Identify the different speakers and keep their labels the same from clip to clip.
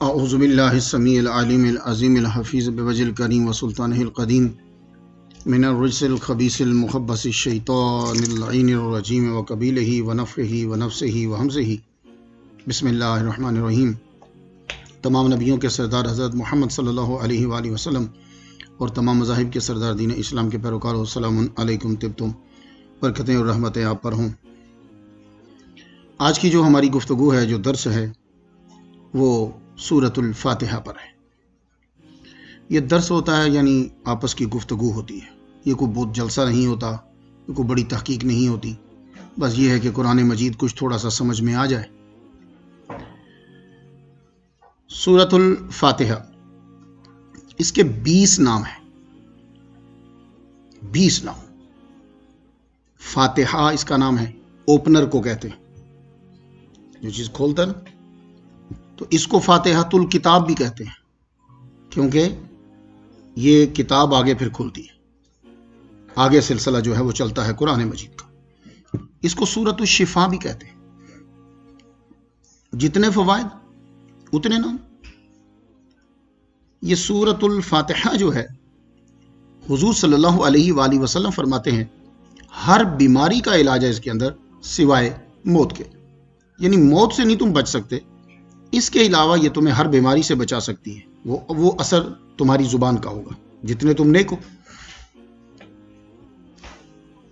Speaker 1: اعوذ باللہ السمیع العلیم العظیم الحفیظ بوجہ الکریم وسلطانہ القدیم من الرجس الخبیث المخبث الشیطان اللعین الرجیم وقبیلہ ونفخہ ونفسہ وہمزہ بسم اللہ الرحمن الرحیم۔ تمام نبیوں کے سردار حضرت محمد صلی اللہ علیہ وآلہ وسلم اور تمام مذاہب کے سردار دین اسلام کے پیروکاروں، السلام علیکم، طبتم، برکتیں اور رحمتیں آپ پر ہوں۔ آج کی جو ہماری گفتگو ہے، جو درس ہے، وہ سورۃ الفاتحہ پر ہے۔ یہ درس ہوتا ہے، یعنی آپس کی گفتگو ہوتی ہے۔ یہ کوئی بہت جلسہ نہیں ہوتا، یہ کوئی بڑی تحقیق نہیں ہوتی، بس یہ ہے کہ قرآن مجید کچھ تھوڑا سا سمجھ میں آ جائے۔ سورۃ الفاتحہ، اس کے 20 نام ہیں، 20 نام۔ فاتحہ اس کا نام ہے، اوپنر کو کہتے ہیں، جو چیز کھولتا ہے نا، تو اس کو فاتحۃ الکتاب بھی کہتے ہیں، کیونکہ یہ کتاب آگے پھر کھلتی ہے، آگے سلسلہ جو ہے وہ چلتا ہے قرآن مجید کا۔ اس کو سورۃ الشفا بھی کہتے ہیں۔ جتنے فوائد اتنے نام۔ یہ سورۃ الفاتحہ جو ہے، حضور صلی اللہ علیہ وآلہ وسلم فرماتے ہیں ہر بیماری کا علاج ہے اس کے اندر، سوائے موت کے، یعنی موت سے نہیں تم بچ سکتے، اس کے علاوہ یہ تمہیں ہر بیماری سے بچا سکتی ہے۔ وہ اثر تمہاری زبان کا ہوگا، جتنے تم نیک ہو۔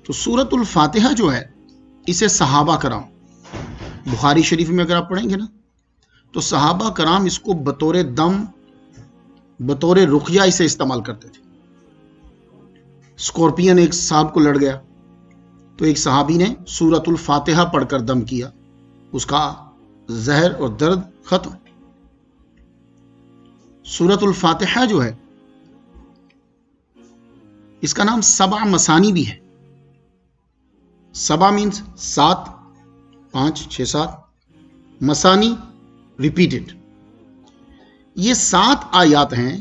Speaker 1: تو سورۃ الفاتحہ جو ہے، اسے صحابہ کرام، بخاری شریف میں اگر آپ پڑھیں گے نا، تو صحابہ کرام اس کو بطور دم، بطور رقیہ اسے استعمال کرتے تھے۔ اسکورپین ایک صاحب کو لڑ گیا، تو ایک صحابی نے سورۃ الفاتحہ پڑھ کر دم کیا، اس کا زہر اور درد ختم۔ سورۃ الفاتحہ جو ہے، اس کا نام 7 مثانی بھی ہے۔ 7 مینز 7، 5، 6، 7، مثانی ریپیٹڈ۔ یہ 7 آیات ہیں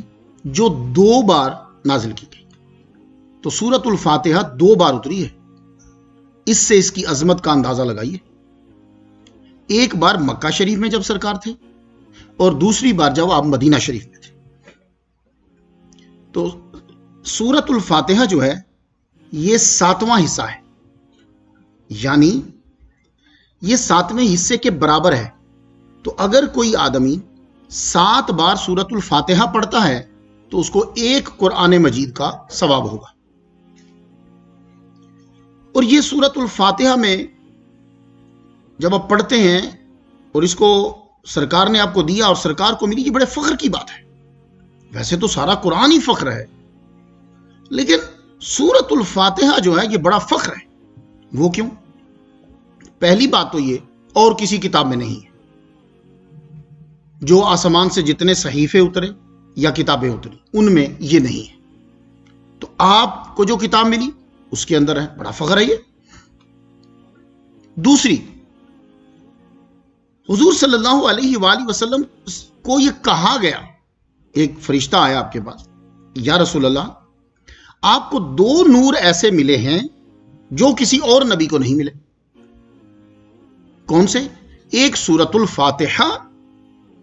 Speaker 1: جو 2 بار نازل کی گئی۔ تو سورۃ الفاتحہ 2 بار اتری ہے۔ اس سے اس کی عظمت کا اندازہ لگائیے۔ ایک بار مکہ شریف میں جب سرکار تھے، اور دوسری بار جب آپ مدینہ شریف میں تھے۔ تو سورۃ الفاتحہ جو ہے، یہ 7واں حصہ ہے، یعنی یہ 7ویں حصے کے برابر ہے۔ تو اگر کوئی آدمی 7 بار سورۃ الفاتحہ پڑھتا ہے تو اس کو 1 قرآن مجید کا ثواب ہوگا۔ اور یہ سورۃ الفاتحہ میں جب آپ پڑھتے ہیں اور اس کو سرکار نے آپ کو دیا اور سرکار کو ملی، یہ بڑے فخر کی بات ہے۔ ویسے تو سارا قرآن ہی فخر ہے، لیکن سورۃ الفاتحہ جو ہے، یہ بڑا فخر ہے۔ وہ کیوں؟ پہلی بات تو یہ اور کسی کتاب میں نہیں ہے۔ جو آسمان سے جتنے صحیفے اترے یا کتابیں اتری، ان میں یہ نہیں ہے۔ تو آپ کو جو کتاب ملی اس کے اندر ہے، بڑا فخر ہے یہ۔ دوسری، حضور صلی اللہ علیہ وآلہ وسلم کو یہ کہا گیا، ایک فرشتہ آیا آپ کے پاس، یا رسول اللہ، آپ کو 2 نور ایسے ملے ہیں جو کسی اور نبی کو نہیں ملے۔ کون سے؟ ایک سورۃ الفاتحہ،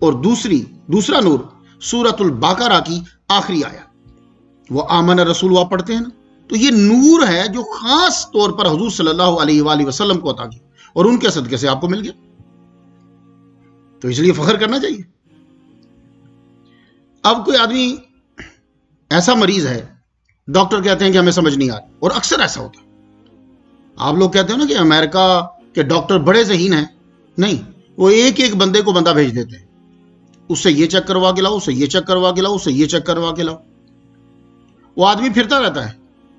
Speaker 1: اور دوسرا نور سورۃ البقرہ کی آخری آیت، وہ آمن رسول آپ پڑھتے ہیں نا، تو یہ نور ہے جو خاص طور پر حضور صلی اللہ علیہ وآلہ وسلم کو عطا کی، اور ان کے صدقے سے آپ کو مل گیا۔ تو اس لیے فخر کرنا چاہیے۔ اب کوئی آدمی ایسا مریض ہے، ڈاکٹر کہتے ہیں کہ ہمیں سمجھ نہیں آ رہا، اور اکثر ایسا ہوتا ہے۔ آپ لوگ کہتے ہیں نا کہ امریکہ کے ڈاکٹر بڑے ذہین ہیں، نہیں، وہ ایک بندے کو بندہ بھیج دیتے ہیں، اس سے یہ چیک کروا کے لاؤ، اس سے یہ چیک کروا کے لاؤ، اس سے یہ چیک کروا کے لاؤ۔ وہ آدمی پھرتا رہتا ہے،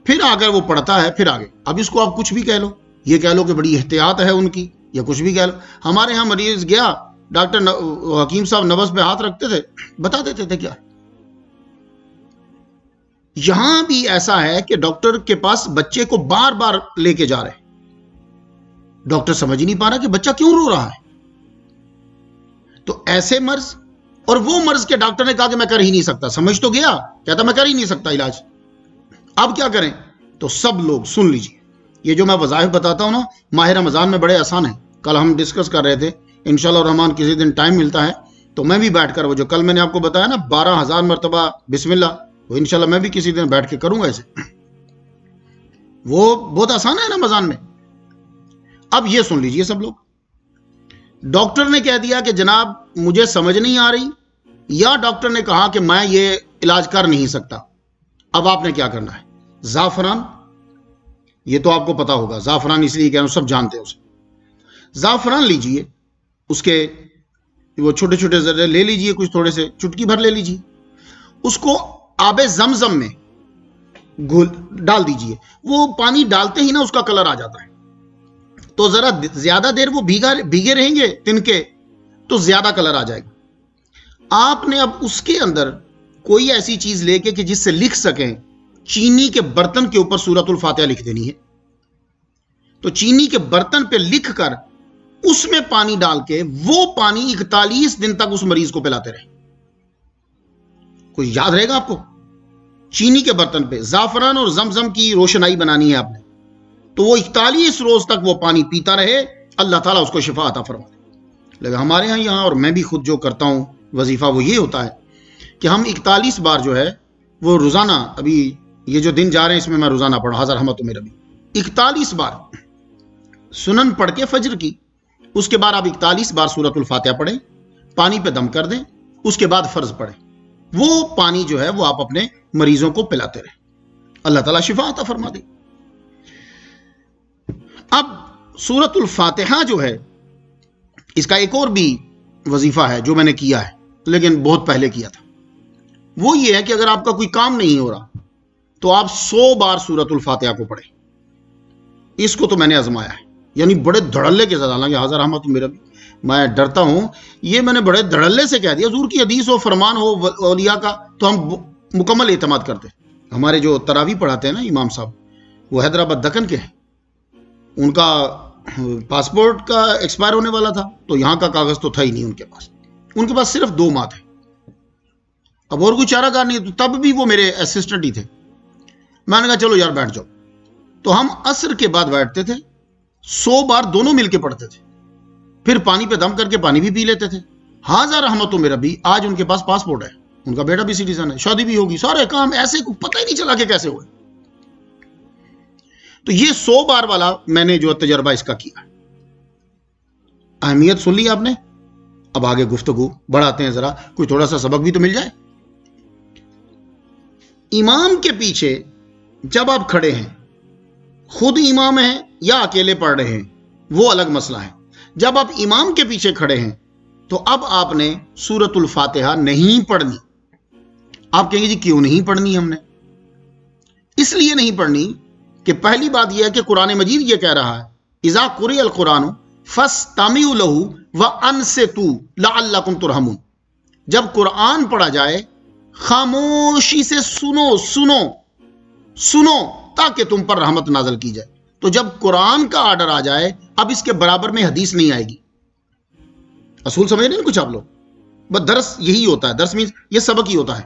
Speaker 1: پھر آ کر وہ پڑھتا ہے، پھر آگے۔ اب اس کو آپ کچھ بھی کہہ لو، یہ کہہ لو کہ بڑی احتیاط ہے ان کی، یا کچھ بھی کہہ لو۔ ہمارے ہاں مریض گیا، ڈاکٹر حکیم صاحب نبض پہ ہاتھ رکھتے تھے، بتا دیتے تھے کیا۔ یہاں بھی ایسا ہے کہ ڈاکٹر کے پاس بچے کو بار بار لے کے جا رہے ہیں، ڈاکٹر سمجھ ہی نہیں پا رہا کہ بچہ کیوں رو رہا ہے۔ تو ایسے مرض، اور وہ مرض کے ڈاکٹر نے کہا کہ میں کر ہی نہیں سکتا، سمجھ تو گیا، کہتا میں کر ہی نہیں سکتا علاج، اب کیا کریں؟ تو سب لوگ سن لیجیے، یہ جو میں وظائف بتاتا ہوں نا، ماہ رمضان میں بڑے آسان ہیں۔ کل ہم ڈسکس کر رہے تھے، انشاءاللہ الرحمن کسی دن ٹائم ملتا ہے تو میں بھی بیٹھ کر وہ جو کل میں نے آپ کو بتایا نا 12,000 مرتبہ بسم اللہ، وہ انشاءاللہ میں بھی کسی دن بیٹھ کے کروں گا اسے، وہ بہت آسان ہے رمضان میں۔ اب یہ سن لیجئے سب لوگ، ڈاکٹر نے کہہ دیا کہ جناب مجھے سمجھ نہیں آ رہی، یا ڈاکٹر نے کہا کہ میں یہ علاج کر نہیں سکتا، اب آپ نے کیا کرنا ہے؟ زعفران، یہ تو آپ کو پتا ہوگا، زعفران اس لیے کہہ رہا ہوں، سب جانتے ہیں اسے۔ زعفران لیجئے، اس کے وہ چھوٹے چھوٹے ذرے لے لیجئے، کچھ تھوڑے سے چٹکی بھر لے لیجئے، اس کو آب زمزم میں ڈال دیجئے۔ وہ پانی ڈالتے ہی نا اس کا کلر آ جاتا ہے، تو ذرا زیادہ دیر وہ بھیگے رہیں گے تنکے تو زیادہ کلر آ جائے گا۔ آپ نے اب اس کے اندر کوئی ایسی چیز لے کے کہ جس سے لکھ سکیں، چینی کے برتن کے اوپر سورۃ الفاتحہ لکھ دینی ہے، تو چینی کے برتن پہ لکھ کر اس میں پانی ڈال کے وہ پانی 41 دن تک اس مریض کو پلاتے رہے۔ کوئی یاد رہے گا آپ کو؟ چینی کے برتن پہ زعفران اور زمزم کی روشنائی بنانی ہے آپ نے، تو وہ 41 روز تک وہ پانی پیتا رہے، اللہ تعالیٰ اس کو شفا عطا فرما دے۔ لیکن ہمارے یہاں اور میں بھی خود جو کرتا ہوں وظیفہ وہ یہ ہوتا ہے کہ ہم 41 بار جو ہے وہ روزانہ، ابھی یہ جو دن جا رہے ہیں اس میں میں روزانہ پڑھا، حضر رحمت میرا بھی 41 بار سنن پڑھ کے فجر کی، اس کے بعد آپ 41 بار سورۃ الفاتحہ پڑھیں، پانی پہ دم کر دیں، اس کے بعد فرض پڑھیں، وہ پانی جو ہے وہ آپ اپنے مریضوں کو پلاتے رہیں، اللہ تعالیٰ شفا عطا فرما دے۔ اب سورۃ الفاتحہ جو ہے اس کا ایک اور بھی وظیفہ ہے جو میں نے کیا ہے لیکن بہت پہلے کیا تھا، وہ یہ ہے کہ اگر آپ کا کوئی کام نہیں ہو رہا تو آپ 100 بار سورۃ الفاتحہ کو پڑھیں۔ اس کو تو میں نے آزمایا ہے، یعنی بڑے دھڑلے کے ساتھ، حالانکہ حضر احمد میرا بھی میں ڈرتا ہوں، یہ میں نے بڑے دھڑلے سے کہہ دیا، حضور کی حدیث ہو، فرمان ہو اولیاء کا تو ہم مکمل اعتماد کرتے۔ ہمارے جو تراویح پڑھاتے ہیں نا امام صاحب، وہ حیدرآباد دکن کے ہیں، ان کا پاسپورٹ کا ایکسپائر ہونے والا تھا تو یہاں کا کاغذ تو تھا ہی نہیں ان کے پاس صرف 2 ماہ تھے، اب اور کوئی چارہ کار نہیں، تو تب بھی وہ میرے اسسٹنٹ ہی تھے۔ میں نے کہا چلو یار بیٹھ جاؤ، تو ہم عصر کے بعد بیٹھتے تھے، 100 بار دونوں مل کے پڑھتے تھے، پھر پانی پہ دم کر کے پانی بھی پی لیتے تھے۔ حاضر رحمت میرا بھی آج ان کے پاس پاسپورٹ ہے، ان کا بیٹا بھی سٹیزن ہے، شادی بھی ہوگی، سارے کام ایسے کو پتہ ہی نہیں چلا کہ کیسے ہوئے۔ تو یہ 100 بار والا میں نے جو تجربہ اس کا کیا، اہمیت سن لی آپ نے۔ اب آگے گفتگو بڑھاتے ہیں، ذرا کوئی تھوڑا سا سبق بھی تو مل جائے۔ امام کے پیچھے جب آپ کھڑے ہیں، خود امام ہیں یا اکیلے پڑھ رہے ہیں وہ الگ مسئلہ ہے، جب آپ امام کے پیچھے کھڑے ہیں تو اب آپ نے سورۃ الفاتحہ نہیں پڑھنی۔ آپ کہیں گے جی کیوں نہیں پڑھنی؟ ہم نے اس لیے نہیں پڑھنی کہ پہلی بات یہ ہے کہ قرآن مجید یہ کہہ رہا ہے اذا قرئ القرآن فاستمعوا له وانصتوا لعلکم ترحمون، جب قرآن پڑھا جائے خاموشی سے سنو تاکہ تم پر رحمت نازل کی جائے۔ تو جب قرآن کا آرڈر آ جائے اب اس کے برابر میں حدیث نہیں آئے گی۔ اصول سمجھ رہے ہیں کچھ آپ لوگ؟ بس درس یہی ہوتا ہے، درس مینس یہ سبق ہی ہوتا ہے۔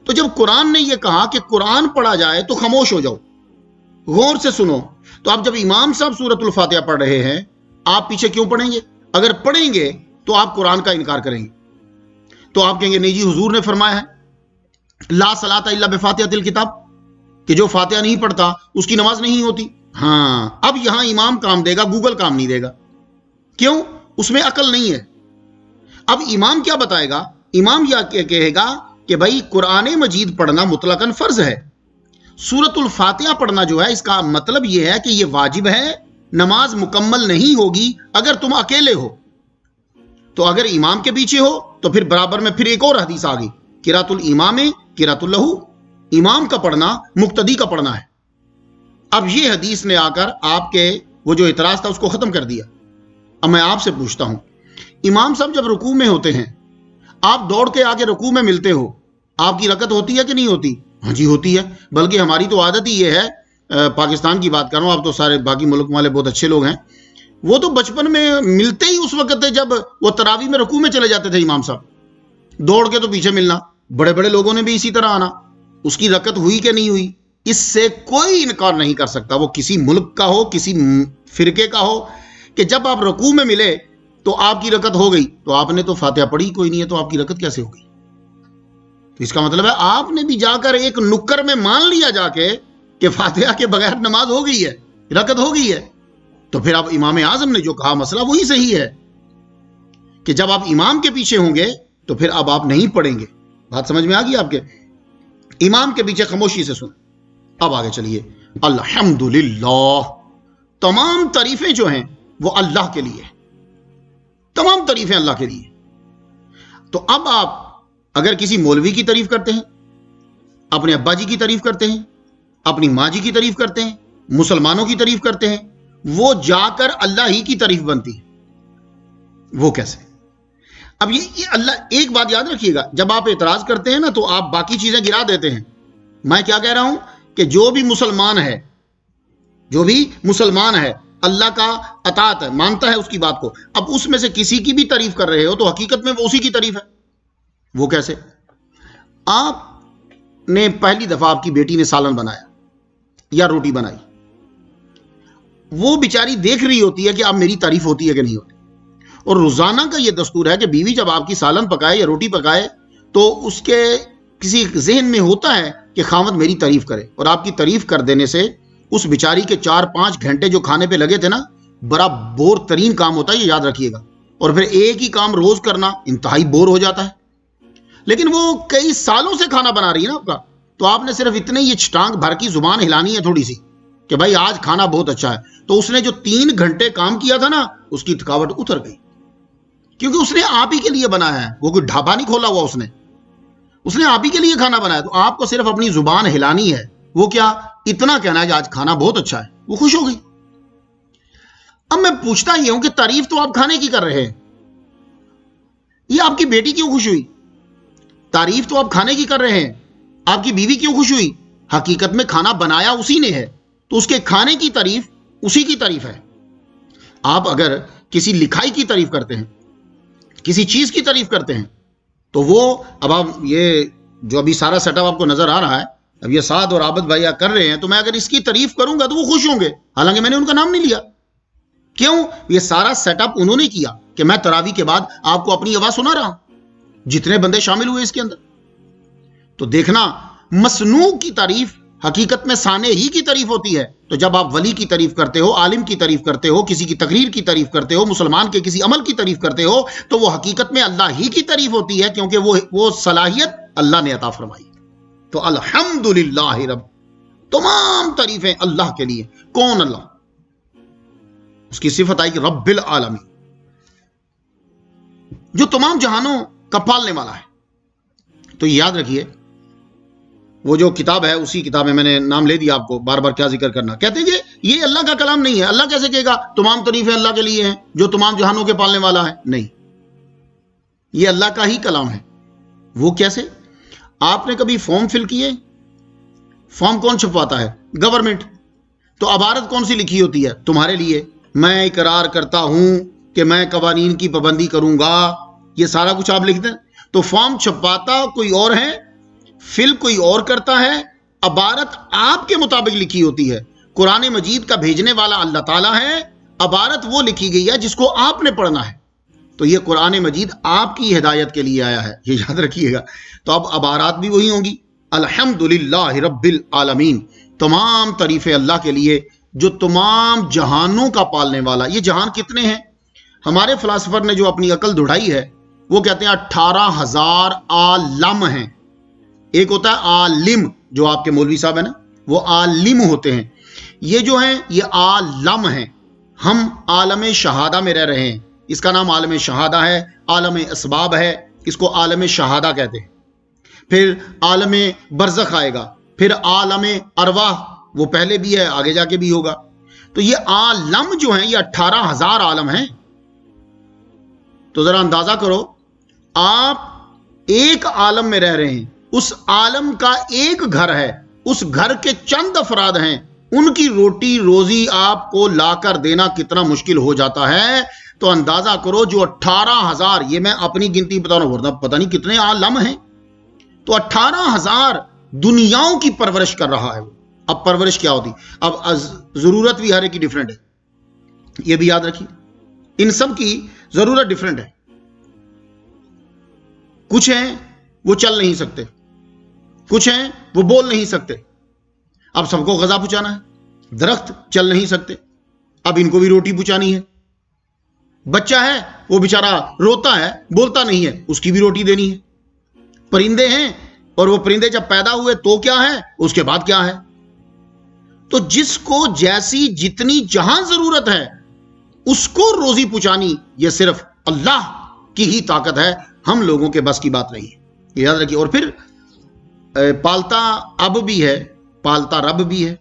Speaker 1: تو جب قرآن نے یہ کہا کہ قرآن پڑھا جائے تو خاموش ہو جاؤ، غور سے سنو، تو آپ جب امام صاحب سورۃ الفاتحہ پڑھ رہے ہیں آپ پیچھے کیوں پڑھیں گے؟ اگر پڑھیں گے تو آپ قرآن کا انکار کریں گے، تو آپ کہیں گے نہیں جی حضور نے فرمایا ہے لا صلاۃ الا بفاتحۃ الکتاب، کہ جو فاتحہ نہیں پڑھتا اس کی نماز نہیں ہوتی۔ ہاں، اب یہاں امام کام دے گا، گوگل کام نہیں دے گا۔ کیوں؟ اس میں عقل نہیں ہے۔ اب امام کیا بتائے گا؟ امام یہ کہے گا کہ بھائی قرآن مجید پڑھنا مطلقاً فرض ہے، سورۃ الفاتحہ پڑھنا جو ہے اس کا مطلب یہ ہے کہ یہ واجب ہے، نماز مکمل نہیں ہوگی اگر تم اکیلے ہو۔ تو اگر امام کے پیچھے ہو تو پھر برابر میں پھر ایک اور حدیث آ گئی، قراۃ الامام قراۃ لہ، امام کا پڑھنا مقتدی کا پڑھنا ہے۔ اب یہ حدیث نے آ کر آپ کے وہ جو اعتراض تھا اس کو ختم کر دیا۔ اب میں آپ سے پوچھتا ہوں، امام صاحب جب رکوع میں ہوتے ہیں، آپ دوڑ کے آگے رکوع میں ملتے ہو، آپ کی رکعت ہوتی ہے کہ نہیں ہوتی؟ ہاں جی ہوتی ہے، بلکہ ہماری تو عادت ہی یہ ہے، پاکستان کی بات کر رہا ہوں، آپ تو سارے باقی ملک والے بہت اچھے لوگ ہیں، وہ تو بچپن میں ملتے ہی اس وقت تھے جب وہ تراویح میں رکوع میں چلے جاتے تھے امام صاحب، دوڑ کے تو پیچھے ملنا۔ بڑے بڑے لوگوں نے بھی اسی طرح آنا، اس کی رکعت ہوئی کہ نہیں ہوئی اس سے کوئی انکار نہیں کر سکتا، وہ کسی ملک کا ہو، کسی فرقے کا ہو، کہ جب آپ رکوع میں ملے تو آپ کی رکعت ہو گئی، تو آپ نے تو فاتحہ پڑھی کوئی نہیں ہے، تو آپ کی رکعت کیسے ہو گئی؟ تو اس کا مطلب ہے آپ نے بھی جا کر ایک نکر میں مان لیا جا کے کہ فاتحہ کے بغیر نماز ہو گئی ہے، رکعت ہو گئی ہے. تو پھر اب امام اعظم نے جو کہا مسئلہ وہی صحیح ہے کہ جب آپ امام کے پیچھے ہوں گے تو پھر اب آپ نہیں پڑھیں گے. بات سمجھ میں آ گئی آپ کے؟ امام کے پیچھے خاموشی سے سن. اب آگے چلیے. الحمدللہ، تمام تعریفیں جو ہیں وہ اللہ کے لیے، تمام تعریفیں اللہ کے لیے. تو اب آپ اگر کسی مولوی کی تعریف کرتے ہیں، اپنے ابا جی کی تعریف کرتے ہیں، اپنی ماں جی کی تعریف کرتے ہیں، مسلمانوں کی تعریف کرتے ہیں، وہ جا کر اللہ ہی کی تعریف بنتی ہے. وہ کیسے؟ اب یہ اللہ، ایک بات یاد رکھیے گا، جب آپ اعتراض کرتے ہیں نا تو آپ باقی چیزیں گرا دیتے ہیں. میں کیا کہہ رہا ہوں کہ جو بھی مسلمان ہے، جو بھی مسلمان ہے اللہ کا اطاعت ہے، مانتا ہے اس کی بات کو، اب اس میں سے کسی کی بھی تعریف کر رہے ہو تو حقیقت میں وہ اسی کی تعریف ہے. وہ کیسے؟ آپ نے پہلی دفعہ آپ کی بیٹی نے سالن بنایا یا روٹی بنائی، وہ بیچاری دیکھ رہی ہوتی ہے کہ اب میری تعریف ہوتی ہے کہ نہیں ہوتی. اور روزانہ کا یہ دستور ہے کہ بیوی جب آپ کی سالن پکائے یا روٹی پکائے تو اس کے کسی ذہن میں ہوتا ہے کہ خاوند میری تعریف کرے، اور آپ کی تعریف کر دینے سے اس بیچاری کے 4-5 گھنٹے جو کھانے پہ لگے تھے نا، بڑا بور ترین کام ہوتا ہے، یہ یاد رکھیے گا. اور پھر ایک ہی کام روز کرنا انتہائی بور ہو جاتا ہے. لیکن وہ کئی سالوں سے کھانا بنا رہی ہے نا آپ کا، تو آپ نے صرف اتنے ہی ٹانگ بھر کی زبان ہلانی ہے تھوڑی سی کہ بھائی آج کھانا بہت اچھا ہے. تو اس نے جو 3 گھنٹے کام کیا تھا نا، اس کی تھکاوٹ اتر گئی، کیونکہ اس نے آپ ہی کے لیے بنایا ہے. وہ کوئی ڈھابا نہیں کھولا ہوا، اس نے آپ ہی کے لیے کھانا بنایا. تو آپ کو صرف اپنی زبان ہلانی ہے. وہ کیا؟ اتنا کہنا ہے کہ آج کھانا بہت اچھا ہے. وہ خوش ہو گئی. اب میں پوچھتا یہ ہوں کہ تعریف تو آپ کھانے کی کر رہے ہیں، یہ آپ کی بیٹی کیوں خوش ہوئی؟ تعریف تو آپ کھانے کی کر رہے ہیں، آپ کی بیوی کیوں خوش ہوئی؟ حقیقت میں کھانا بنایا اسی نے ہے، تو اس کے کھانے کی تعریف اسی کی تعریف ہے. آپ اگر کسی لکھائی کی تعریف کرتے ہیں، کسی چیز کی تعریف کرتے ہیں، تو وہ اب آپ یہ جو ابھی سارا سیٹ اپ آپ کو نظر آ رہا ہے، اب یہ سعد اور عابد بھائی کر رہے ہیں، تو میں اگر اس کی تعریف کروں گا تو وہ خوش ہوں گے، حالانکہ میں نے ان کا نام نہیں لیا. کیوں؟ یہ سارا سیٹ اپ انہوں نے کیا کہ میں تراویح کے بعد آپ کو اپنی آواز سنا رہا ہوں، جتنے بندے شامل ہوئے اس کے اندر. تو دیکھنا، مصنوع کی تعریف حقیقت میں صانع ہی کی تعریف ہوتی ہے. تو جب آپ ولی کی تعریف کرتے ہو، عالم کی تعریف کرتے ہو، کسی کی تقریر کی تعریف کرتے ہو، مسلمان کے کسی عمل کی تعریف کرتے ہو، تو وہ حقیقت میں اللہ ہی کی تعریف ہوتی ہے، کیونکہ وہ صلاحیت اللہ نے عطا فرمائی. تو الحمدللہ رب، تمام تعریفیں اللہ کے لیے. کون اللہ؟ اس کی صفت آئی کہ رب العالمین، جو تمام جہانوں کا پالنے والا ہے. تو یاد رکھیے، وہ جو کتاب ہے اسی کتاب میں نے نام لے دیا آپ کو، بار بار کیا ذکر کرنا. کہتے ہیں کہ یہ اللہ کا کلام نہیں ہے. اللہ کیسے کہے گا تمام تعریفیں اللہ کے لیے ہیں جو تمام جہانوں کے پالنے والا ہے؟ نہیں، یہ اللہ کا ہی کلام ہے. وہ کیسے؟ آپ نے کبھی فارم فل کیے؟ فارم کون چھپواتا ہے؟ گورنمنٹ. تو عبارت کون سی لکھی ہوتی ہے تمہارے لیے؟ میں اقرار کرتا ہوں کہ میں قوانین کی پابندی کروں گا. یہ سارا کچھ آپ لکھ دیں. تو فارم چھپواتا کوئی اور ہے، فل کوئی اور کرتا ہے، عبارت آپ کے مطابق لکھی ہوتی ہے. قرآن مجید کا بھیجنے والا اللہ تعالیٰ ہے، عبارت وہ لکھی گئی ہے جس کو آپ نے پڑھنا ہے. تو یہ قرآن مجید آپ کی ہدایت کے لیے آیا ہے، یہ یاد رکھیے گا. تو اب عبارات بھی وہی ہوں گی. الحمدللہ رب العالمین، تمام تعریفیں اللہ کے لیے جو تمام جہانوں کا پالنے والا. یہ جہان کتنے ہیں؟ ہمارے فلاسفر نے جو اپنی عقل دڑھائی ہے وہ کہتے ہیں 18,000 عالم ہیں. ایک ہوتا ہے عالم، جو آپ کے مولوی صاحب ہیں نا، وہ عالم ہوتے ہیں. یہ جو ہیں یہ عالم ہیں. ہم عالم شہادہ میں رہ رہے ہیں، اس کا نام عالم شہادہ ہے. عالم اسباب ہے، اس کو عالم شہادہ کہتے ہیں. پھر عالم برزخ آئے گا، پھر عالم ارواح، وہ پہلے بھی ہے آگے جا کے بھی ہوگا. تو یہ عالم جو ہیں یہ 18,000 عالم ہیں. تو ذرا اندازہ کرو، آپ ایک عالم میں رہ رہے ہیں، اس عالم کا ایک گھر ہے، اس گھر کے چند افراد ہیں، ان کی روٹی روزی آپ کو لا کر دینا کتنا مشکل ہو جاتا ہے. تو اندازہ کرو جو 18,000، یہ میں اپنی گنتی بتا رہا ہوں ورنہ پتہ نہیں کتنے عالم ہیں. تو 18,000 دنیاؤں کی پرورش کر رہا ہے وہ. اب پرورش کیا ہوتی؟ اب ضرورت بھی ہر ایک کی ڈیفرنٹ ہے، یہ بھی یاد رکھیے. ان سب کی ضرورت ڈفرنٹ ہے. کچھ ہیں وہ چل نہیں سکتے, کچھ ہیں وہ بول نہیں سکتے. اب سب کو غذا پہنچانا ہے. درخت چل نہیں سکتے, اب ان کو بھی روٹی پہنچانی ہے. بچہ ہے وہ بیچارہ روتا ہے, بولتا نہیں ہے, اس کی بھی روٹی دینی ہے. پرندے ہیں اور وہ پرندے جب پیدا ہوئے تو کیا ہے, اس کے بعد کیا ہے. تو جس کو جیسی جتنی جہاں ضرورت ہے اس کو روزی پہنچانی یہ صرف اللہ کی ہی طاقت ہے, ہم لوگوں کے بس کی بات نہیں ہے, یاد رکھیے. اور پھر پالتا اب بھی ہے, پالتا رب بھی ہے,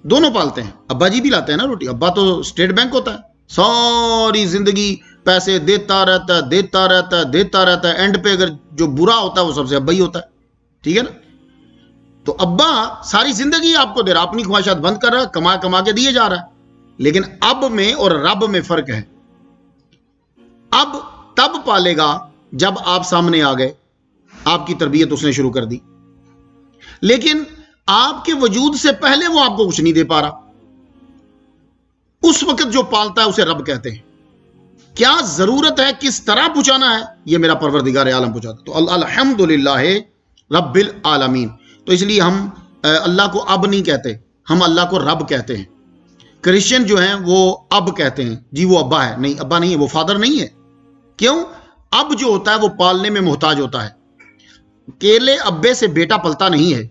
Speaker 1: دونوں پالتے ہیں. ابا جی بھی لاتے ہیں نا روٹی, ابا تو اسٹیٹ بینک ہوتا ہے, ساری زندگی پیسے دیتا رہتا ہے, دیتا رہتا ہے, دیتا رہتا ہے, اینڈ پہ اگر جو برا ہوتا ہے وہ سب سے ابا ہی ہوتا ہے. ٹھیک ہے نا. تو ابا ساری زندگی آپ کو دے رہا, اپنی خواہشات بند کر رہا, کما کما کے دیے جا رہا ہے. لیکن اب میں اور رب میں فرق ہے. اب تب پالے گا جب آپ سامنے آ گئے, آپ کی تربیت اس نے شروع کر دی. لیکن آپ کے وجود سے پہلے وہ آپ کو کچھ نہیں دے پا رہا, اس وقت جو پالتا ہے اسے رب کہتے ہیں. کیا ضرورت ہے, کس طرح پہنچانا ہے, یہ میرا پروردگار عالم پہنچاتا. تو الحمدللہ رب العالمین. تو اس لیے ہم اللہ کو اب نہیں کہتے, ہم اللہ کو رب کہتے ہیں. کرسچن جو ہیں وہ اب کہتے ہیں, جی وہ ابا ہے. نہیں, ابا نہیں ہے, وہ فادر نہیں ہے. کیوں؟ اب جو ہوتا ہے وہ پالنے میں محتاج ہوتا ہے. کیلے ابے سے بیٹا پلتا نہیں ہے,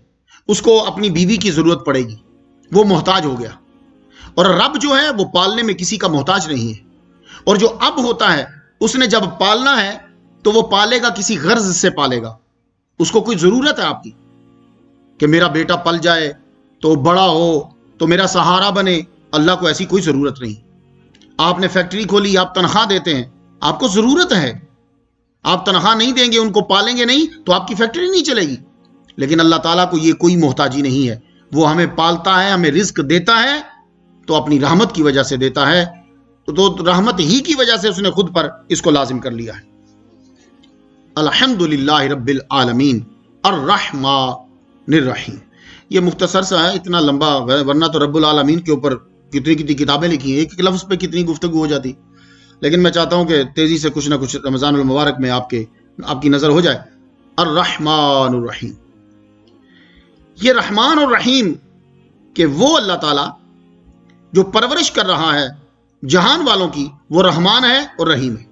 Speaker 1: اس کو اپنی بیوی کی ضرورت پڑے گی, وہ محتاج ہو گیا. اور رب جو ہے وہ پالنے میں کسی کا محتاج نہیں ہے. اور جو اب ہوتا ہے اس نے جب پالنا ہے تو وہ پالے گا, کسی غرض سے پالے گا. اس کو کوئی ضرورت ہے آپ کی کہ میرا بیٹا پل جائے تو بڑا ہو تو میرا سہارا بنے. اللہ کو ایسی کوئی ضرورت نہیں. آپ نے فیکٹری کھولی, آپ تنخواہ دیتے ہیں, آپ کو ضرورت ہے. آپ تنخواہ نہیں دیں گے, ان کو پالیں گے نہیں تو آپ کی فیکٹری نہیں چلے گی. لیکن اللہ تعالیٰ کو یہ کوئی محتاجی نہیں ہے. وہ ہمیں پالتا ہے, ہمیں رزق دیتا ہے تو اپنی رحمت کی وجہ سے دیتا ہے. تو رحمت ہی کی وجہ سے اس نے خود پر اس کو لازم کر لیا ہے. الحمدللہ رب العالمین الرحمن الرحیم. یہ مختصر سا ہے, اتنا لمبا, ورنہ تو رب العالمین کے اوپر کتنی کتنی کتابیں لکھی ہیں, ایک ایک لفظ پہ کتنی گفتگو ہو جاتی. لیکن میں چاہتا ہوں کہ تیزی سے کچھ نہ کچھ رمضان المبارک میں آپ کی نظر ہو جائے. الرحمن الرحیم. یہ رحمان اور رحیم کہ وہ اللہ تعالیٰ جو پرورش کر رہا ہے جہان والوں کی, وہ رحمان ہے اور رحیم ہے.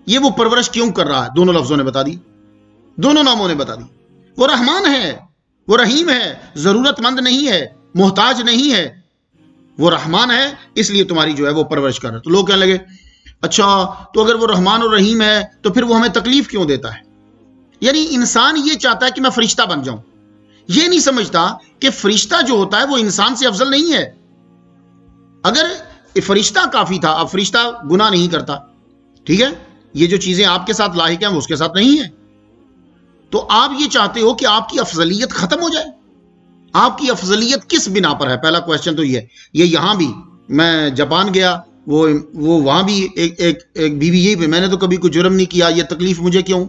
Speaker 1: یہ وہ پرورش کیوں کر رہا ہے, دونوں لفظوں نے بتا دی, دونوں ناموں نے بتا دی. وہ رحمان ہے, وہ رحیم ہے, ضرورت مند نہیں ہے, محتاج نہیں ہے. وہ رحمان ہے اس لیے تمہاری جو ہے وہ پرورش کر رہا ہے. تو لوگ کہنے لگے اچھا تو اگر وہ رحمان اور رحیم ہے تو پھر وہ ہمیں تکلیف کیوں دیتا ہے. یعنی انسان یہ چاہتا ہے کہ میں فرشتہ بن جاؤں, یہ نہیں سمجھتا کہ فرشتہ جو ہوتا ہے وہ انسان سے افضل نہیں ہے. اگر فرشتہ کافی تھا, اب فرشتہ گناہ نہیں کرتا, ٹھیک ہے, یہ جو چیزیں آپ کے ساتھ لاحق ہیں وہ اس کے ساتھ نہیں ہیں. تو آپ یہ چاہتے ہو کہ آپ کی افضلیت ختم ہو جائے. آپ کی افضلیت کس بنا پر ہے؟ پہلا کوشچن تو یہ ہے. یہ یہاں بھی, میں جاپان گیا, وہ وہاں بھی ایک بیوی یہی پہ, میں نے تو کبھی کوئی جرم نہیں کیا, یہ تکلیف مجھے کیوں.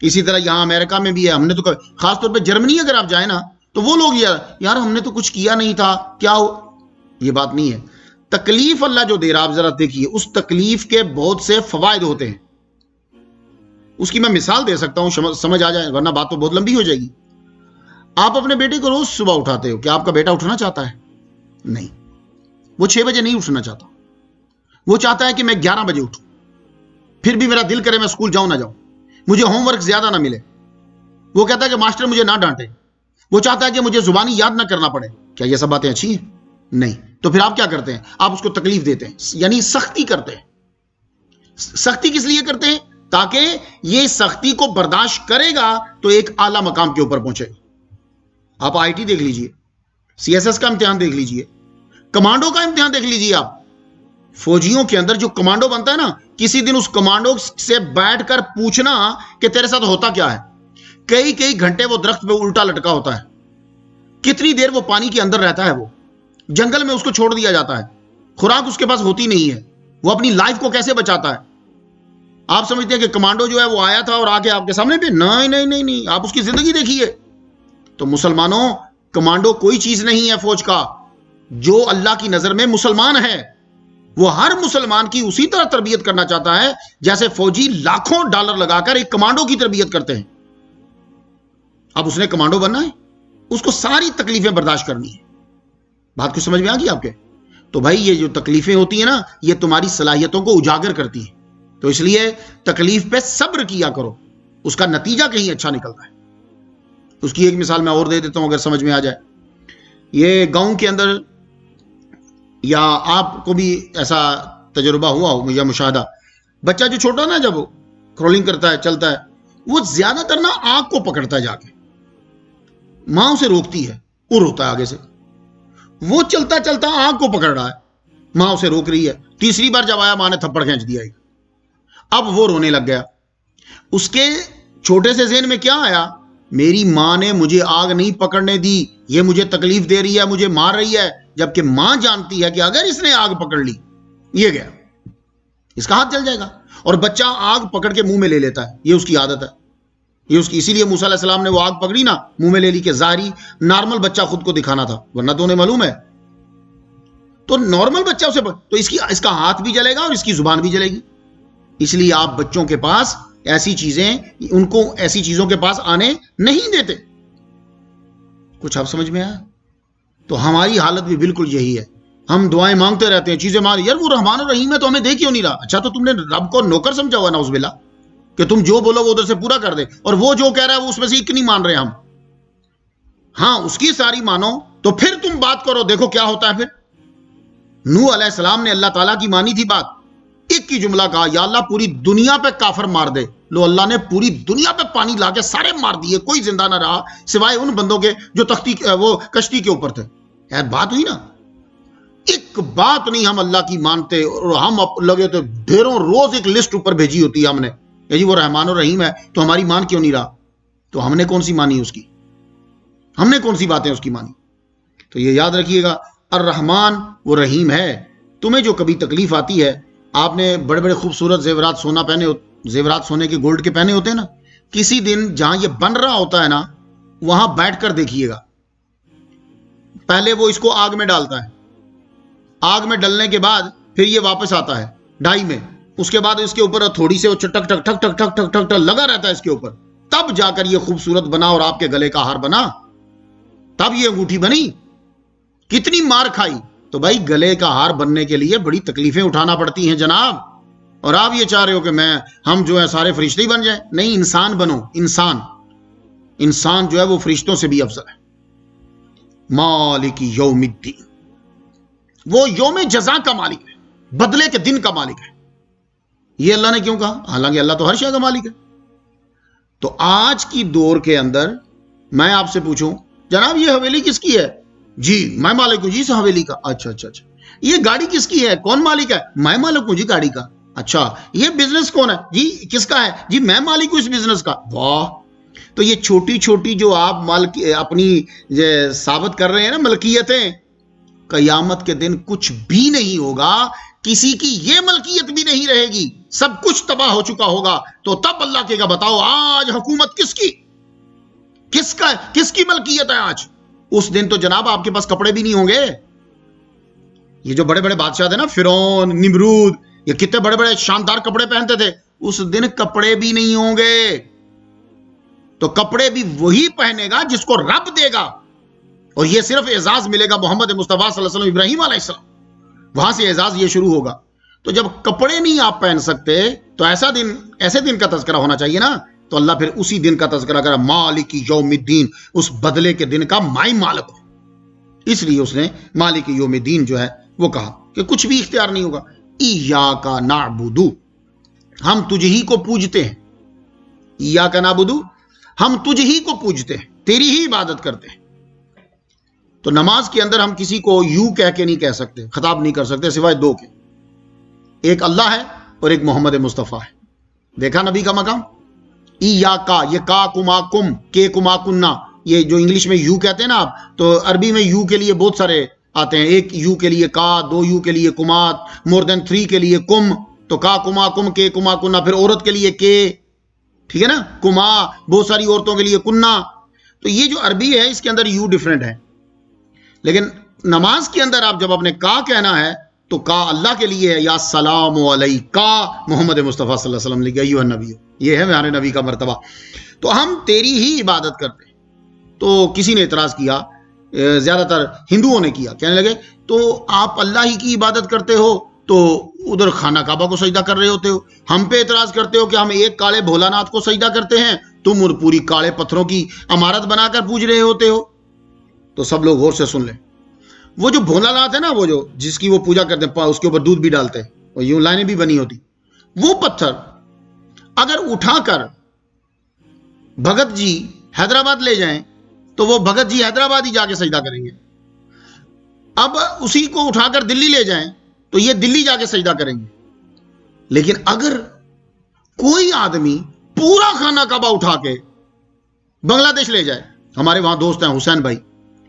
Speaker 1: اسی طرح یہاں امریکہ میں بھی ہے, ہم نے تو خاص طور پہ جرمنی اگر آپ جائیں نا تو وہ لوگ یار ہم نے تو کچھ کیا نہیں تھا, کیا ہو. یہ بات نہیں ہے. تکلیف اللہ جو دے رہا, آپ ذرا دیکھیے, اس تکلیف کے بہت سے فوائد ہوتے ہیں. اس کی میں مثال دے سکتا ہوں, سمجھ آ جائے, ورنہ بات تو بہت لمبی ہو جائے گی. آپ اپنے بیٹے کو روز صبح اٹھاتے ہو, کیا آپ کا بیٹا اٹھنا چاہتا ہے؟ نہیں, وہ 6 بجے نہیں اٹھنا چاہتا. وہ چاہتا ہے کہ میں 11 بجے اٹھوں, پھر بھی میرا دل کرے میں اسکول جاؤں نہ جاؤں, مجھے ہوم ورک زیادہ نہ ملے. وہ کہتا ہے کہ ماسٹر مجھے نہ ڈانٹے. وہ چاہتا ہے کہ مجھے زبانی یاد نہ کرنا پڑے. کیا یہ سب باتیں اچھی ہیں؟ نہیں. تو پھر آپ کیا کرتے ہیں؟ آپ اس کو تکلیف دیتے ہیں, یعنی سختی کرتے ہیں. سختی کس لیے کرتے ہیں؟ تاکہ یہ سختی کو برداشت کرے گا تو ایک اعلیٰ مقام کے اوپر پہنچے گا. آپ آئی ٹی دیکھ لیجئے, سی ایس ایس کا امتحان دیکھ لیجئے, کمانڈو کا امتحان دیکھ لیجئے. آپ فوجیوں کے اندر جو کمانڈو بنتا ہے نا, کسی دن اس کمانڈو سے بیٹھ کر پوچھنا کہ تیرے ساتھ ہوتا کیا ہے. کئی گھنٹے وہ درخت پہ الٹا لٹکا ہوتا ہے, کتنی دیر وہ پانی کے اندر رہتا ہے, وہ جنگل میں اس کو چھوڑ دیا جاتا ہے, خوراک اس کے پاس ہوتی نہیں ہے, وہ اپنی لائف کو کیسے بچاتا ہے. آپ سمجھتے ہیں کہ کمانڈو جو ہے وہ آیا تھا اور آ کے آپ کے سامنے پہ؟ نہیں, آپ اس کی زندگی دیکھیے. تو مسلمانوں, کمانڈو کوئی چیز نہیں ہے فوج کا. جو اللہ کی نظر میں مسلمان ہے وہ ہر مسلمان کی اسی طرح تربیت کرنا چاہتا ہے جیسے فوجی لاکھوں ڈالر لگا کر ایک کمانڈو کی تربیت کرتے ہیں. اب اس نے کمانڈو بننا ہے, اس کو ساری تکلیفیں برداشت کرنی ہے. بات کچھ سمجھ میں آ گئی آپ کے؟ تو بھائی یہ جو تکلیفیں ہوتی ہیں نا, یہ تمہاری صلاحیتوں کو اجاگر کرتی ہیں. تو اس لیے تکلیف پہ صبر کیا کرو, اس کا نتیجہ کہیں اچھا نکلتا ہے. اس کی ایک مثال میں اور دے دیتا ہوں اگر سمجھ میں آ جائے. یہ گاؤں کے اندر, یا آپ کو بھی ایسا تجربہ ہوا ہو یا مشاہدہ, بچہ جو چھوٹا نا جب کرولنگ کرتا ہے, چلتا ہے, وہ زیادہ تر نا آنکھ کو پکڑتا ہے جا کے, ماں اسے روکتی ہے, وہ روتا ہے آگے سے. وہ چلتا چلتا آنکھ کو پکڑ رہا ہے, ماں اسے روک رہی ہے. تیسری بار جب آیا ماں نے تھپڑ کھینچ دیا. اب وہ رونے لگ گیا. اس کے چھوٹے سے ذہن میں کیا آیا, میری ماں نے مجھے آگ نہیں پکڑنے دی, یہ مجھے تکلیف دے رہی ہے, مجھے مار رہی ہے. جبکہ ماں جانتی ہے کہ اگر اس نے آگ پکڑ لی, یہ گیا, اس کا ہاتھ جل جائے گا. اور بچہ آگ پکڑ کے منہ میں لے لیتا ہے, یہ اس کی عادت ہے, یہ اس کی. اسی لیے موسیٰ علیہ السلام نے وہ آگ پکڑی نا, منہ میں لے لی, کہ ظاہری نارمل بچہ خود کو دکھانا تھا, ورنہ تو انہیں معلوم ہے. تو نارمل بچہ اسے تو اس کا ہاتھ بھی جلے گا اور اس کی زبان بھی جلے گی. اس لیے آپ بچوں کے پاس ایسی چیزیں, ان کو ایسی چیزوں کے پاس آنے نہیں دیتے. کچھ آپ سمجھ میں آیا؟ تو ہماری حالت بھی بالکل یہی ہے. ہم دعائیں مانگتے رہتے ہیں, چیزیں مانگ, یار وہ رحمان الرحیم ہے تو ہمیں دے کیوں نہیں رہا؟ اچھا تو تم نے رب کو نوکر سمجھا ہوا نعوذ باللہ, کہ تم جو بولو وہ ادھر سے پورا کر دے, اور وہ جو کہہ رہا ہے وہ اس میں سے ایک نہیں مان رہے ہم. ہاں اس کی ساری مانو تو پھر تم بات کرو, دیکھو کیا ہوتا ہے. پھر نوح علیہ السلام نے اللہ تعالیٰ کی مانی تھی بات, ایک ہی جملہ کہا, یا اللہ پوری دنیا پہ کافر مار دے. لو اللہ نے پوری دنیا پہ پانی لا کے سارے مار دیے, کوئی زندہ نہ رہا سوائے ان بندوں کے جو وہ کشتی کے اوپر تھے. یار بات ہوئی نا, ایک بات نہیں ہم اللہ کی مانتے, اور ہم لگے تو ڈھیروں روز ایک لسٹ اوپر بھیجی ہوتی ہے ہم نے, جی وہ رحمان الرحیم ہے تو ہماری مان کیوں نہیں رہا؟ تو ہم نے کون سی مانی اس کی؟ ہم نے کون سی باتیں اس کی مانی؟ تو یہ یاد رکھیے گا, الرحمان وہ رحیم ہے. تمہیں جو کبھی تکلیف آتی ہے, آپ نے بڑے بڑے خوبصورت زیورات سونا پہنے, زیورات سونے کے گولڈ کے پہنے ہوتے ہیں نا, کسی دن جہاں یہ بن رہا ہوتا ہے نا, وہاں بیٹھ کر دیکھیے گا. پہلے وہ اس کو آگ میں ڈالتا ہے, آگ میں ڈلنے کے بعد پھر یہ واپس آتا ہے ڈائی میں, اس کے بعد اس کے اوپر تھوڑی سے ٹک ٹک ٹک ٹک ٹک ٹک ٹک لگا رہتا ہے اس کے اوپر, تب جا کر یہ خوبصورت بنا اور آپ کے گلے کا ہار بنا, تب یہ انگوٹھی بنی. کتنی مار کھائی. تو بھائی گلے کا ہار بننے کے لیے بڑی تکلیفیں اٹھانا پڑتی ہیں جناب. اور آپ یہ چاہ رہے ہو کہ ہم جو ہے سارے فرشتے ہی بن جائیں؟ نہیں, انسان بنو. انسان جو ہے وہ فرشتوں سے بھی افضل ہے. مالک یوم الدین, وہ یوم جزا کا مالک ہے, بدلے کے دن کا مالک ہے. یہ اللہ نے کیوں کہا؟ حالانکہ اللہ تو ہر شے کا مالک ہے. تو آج کی دور کے اندر میں آپ سے پوچھوں, جناب یہ حویلی کس کی ہے؟ جی میں مالک ہوں جی اس حویلی کا. اچھا اچھا اچھا. یہ گاڑی کس کی ہے؟ کون مالک ہے؟ میں مالک ہوں جی گاڑی کا. اچھا یہ بزنس کون ہے؟ جی کس کا ہے؟ جی میں مالک ہوں اس بزنس کا. واہ. تو یہ چھوٹی چھوٹی جو آپ اپنی ثابت کر رہے ہیں نا ملکیتیں, قیامت کے دن کچھ بھی نہیں ہوگا, کسی کی یہ ملکیت بھی نہیں رہے گی, سب کچھ تباہ ہو چکا ہوگا. تو تب اللہ کہے گا بتاؤ آج حکومت کس کی, کس کی ملکیت ہے آج؟ اس دن تو جناب آپ کے پاس کپڑے بھی نہیں ہوں گے. یہ جو بڑے بڑے بادشاہ تھے نا, فرعون, نمرود, یہ کتنے بڑے بڑے شاندار کپڑے پہنتے تھے, اس دن کپڑے بھی نہیں ہوں گے. تو کپڑے بھی وہی پہنے گا جس کو رب دے گا, اور یہ صرف اعزاز ملے گا محمد مصطفیٰ صلی اللہ علیہ وسلم, ابراہیم علیہ السلام, وہاں سے اعزاز یہ شروع ہوگا. تو جب کپڑے نہیں آپ پہن سکتے تو ایسے دن کا تذکرہ ہونا چاہیے نا. تو اللہ پھر اسی دن کا تذکرہ کرا, مالک یوم الدین, اس بدلے کے دن کا مائی مالک ہو. اس لیے اس نے مالک یوم الدین جو ہے وہ کہا کہ کچھ بھی اختیار نہیں ہوگا. ایاک نعبد, ہم تجھ ہی کو پوجتے ہیں. ایاک نعبد, ہم تجھ ہی کو پوجتے ہیں, تیری ہی عبادت کرتے ہیں. تو نماز کے اندر ہم کسی کو یوں کہہ کے نہیں کہہ سکتے, خطاب نہیں کر سکتے سوائے دو کے, ایک اللہ ہے اور ایک محمد مصطفیٰ ہے. دیکھا نبی کا مقام. ایاکا, یہ کا کما کم, کے کما کننا, یہ جو انگلش میں یو کہتے ہیں نا آپ, تو عربی میں یو کے لیے بہت سارے آتے ہیں. ایک یو کے لیے کا, دو یو کے لیے کمات, مور دین 3 کے لیے کم. تو کا کما کم, کے کما کننا, پھر عورت کے لیے کے, ٹھیک ہے نا, کما, بہت ساری عورتوں کے لیے کننا. تو یہ جو عربی ہے اس کے اندر یو ڈیفرنٹ ہے. لیکن نماز کے اندر آپ جب اپنے کا کہنا ہے تو کا اللہ کے لیے ہے، یا سلام علیکا محمد مصطفیٰ صلی اللہ علیہ وسلم لکھا ایھا النبی، یہ ہے ہمارے نبی کا مرتبہ. تو ہم تیری ہی عبادت کرتے ہیں. تو کسی نے اعتراض کیا، زیادہ تر ہندوؤں نے کیا، کہنے لگے تو آپ اللہ ہی کی عبادت کرتے ہو تو ادھر خانہ کعبہ کو سجدہ کر رہے ہوتے ہو، ہم پہ اعتراض کرتے ہو کہ ہم ایک کالے بھولا ناتھ کو سجدہ کرتے ہیں، تم پوری کالے پتھروں کی عمارت بنا کر پوج رہے ہوتے ہو. تو سب لوگ غور سے سن لیں، وہ جو بھولا ناتھ ہے نا، وہ جو جس کی وہ پوجا کرتے ہیں، اس کے اوپر دودھ بھی ڈالتے ہیں اور یوں لائنیں بھی بنی ہوتی، وہ پتھر اگر اٹھا کر بھگت جی حیدرآباد لے جائیں تو وہ بھگت جی حیدرآباد ہی جا کے سجدہ کریں گے. اب اسی کو اٹھا کر دلی لے جائیں تو یہ دلی جا کے سجدہ کریں گے. لیکن اگر کوئی آدمی پورا خانہ کعبہ اٹھا کے بنگلہ دیش لے جائے، ہمارے وہاں دوست ہیں حسین بھائی،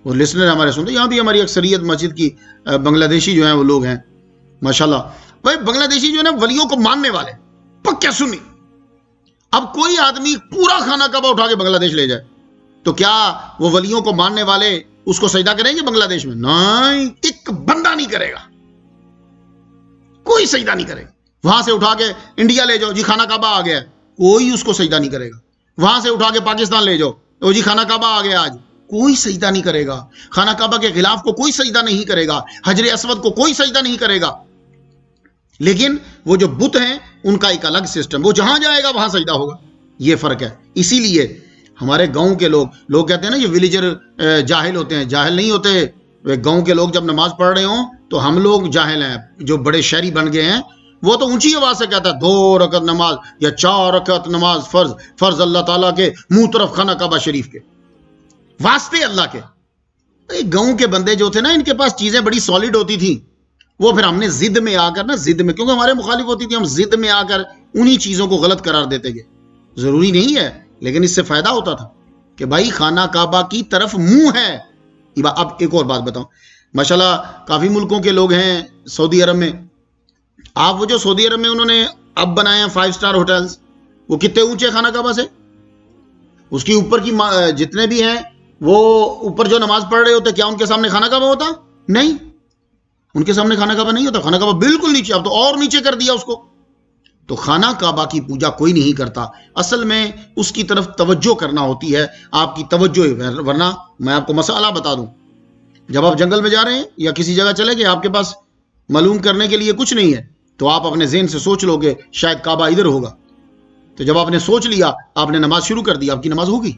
Speaker 1: وہ لسنر ہمارے سنتے، یہاں بھی ہماری اکثریت مسجد کی بنگلہ دیشی جو ہیں وہ لوگ ہیں ماشاءاللہ. بھائی بنگلہ دیشی جو ہے نا ولیوں کو ماننے والے پکے سنی. اب کوئی آدمی پورا خانہ کعبہ اٹھا کے بنگلہ دیش لے جائے تو کیا وہ ولیوں کو ماننے والے اس کو سجدہ کریں گے بنگلہ دیش میں؟ نہیں، ایک بندہ نہیں کرے گا، کوئی سجدہ نہیں کرے گا. وہاں سے اٹھا کے انڈیا لے جاؤ، جی خانہ کعبہ آ گیا، کوئی اس کو سجدہ نہیں کرے گا. وہاں سے اٹھا کے پاکستان لے جاؤ، او جی خانہ کعبہ آ گیا، آج کوئی سجدہ نہیں کرے گا. خانہ کعبہ کے خلاف کو کوئی سجدہ نہیں کرے گا، حجر اسود کو کوئی سجدہ نہیں کرے گا. لیکن وہ جو بت ہیں ان کا ایک الگ سسٹم، وہ جہاں جائے گا وہاں سجدہ ہوگا. یہ فرق ہے. اسی لیے ہمارے گاؤں کے لوگ کہتے ہیں نا یہ ولیجر جاہل ہوتے ہیں. جاہل نہیں ہوتے. گاؤں کے لوگ جب نماز پڑھ رہے ہوں تو ہم لوگ جاہل ہیں، جو بڑے شہری بن گئے ہیں وہ تو اونچی آواز سے کہتا ہے 2 رکعت نماز یا 4 رکعت نماز فرض اللہ تعالیٰ کے منہ طرف خانہ کعبہ شریف کے واسطے اللہ کے. گاؤں کے بندے جو تھے نا، ان کے پاس چیزیں بڑی سالڈ ہوتی تھیں. وہ پھر ہم نے ضد میں آ کر کیونکہ ہمارے مخالف ہوتی تھی، ہم ضد میں آ کر انہی چیزوں کو غلط قرار دیتے گئے. ضروری نہیں ہے لیکن اس سے فائدہ ہوتا تھا کہ بھائی خانہ کعبہ کی طرف منہ ہے. اب ایک اور بات بتاؤں، ماشاءاللہ کافی ملکوں کے لوگ ہیں سعودی عرب میں. آپ وہ جو سعودی عرب میں انہوں نے اب بنائے ہیں 5 اسٹار ہوٹلز، وہ کتنے اونچے خانہ کعبہ سے، اس کی اوپر کی جتنے بھی ہیں وہ اوپر جو نماز پڑھ رہے ہوتے، کیا ان کے سامنے خانہ کعبہ ہوتا؟ نہیں، ان کے سامنے خانہ کعبہ نہیں ہوتا. خانہ کعبہ بالکل نیچے، اب تو اور نیچے کر دیا اس کو. تو خانہ کعبہ کی پوجا کوئی نہیں کرتا. اصل میں اس کی طرف توجہ کرنا ہوتی ہے، آپ کی توجہ. ورنہ میں آپ کو مسئلہ بتا دوں، جب آپ جنگل میں جا رہے ہیں یا کسی جگہ چلے گئے، آپ کے پاس معلوم کرنے کے لیے کچھ نہیں ہے، تو آپ اپنے ذہن سے سوچ لو گے شاید کعبہ ادھر ہوگا. تو جب آپ نے سوچ لیا، آپ نے نماز شروع کر دی، آپ کی نماز ہوگی،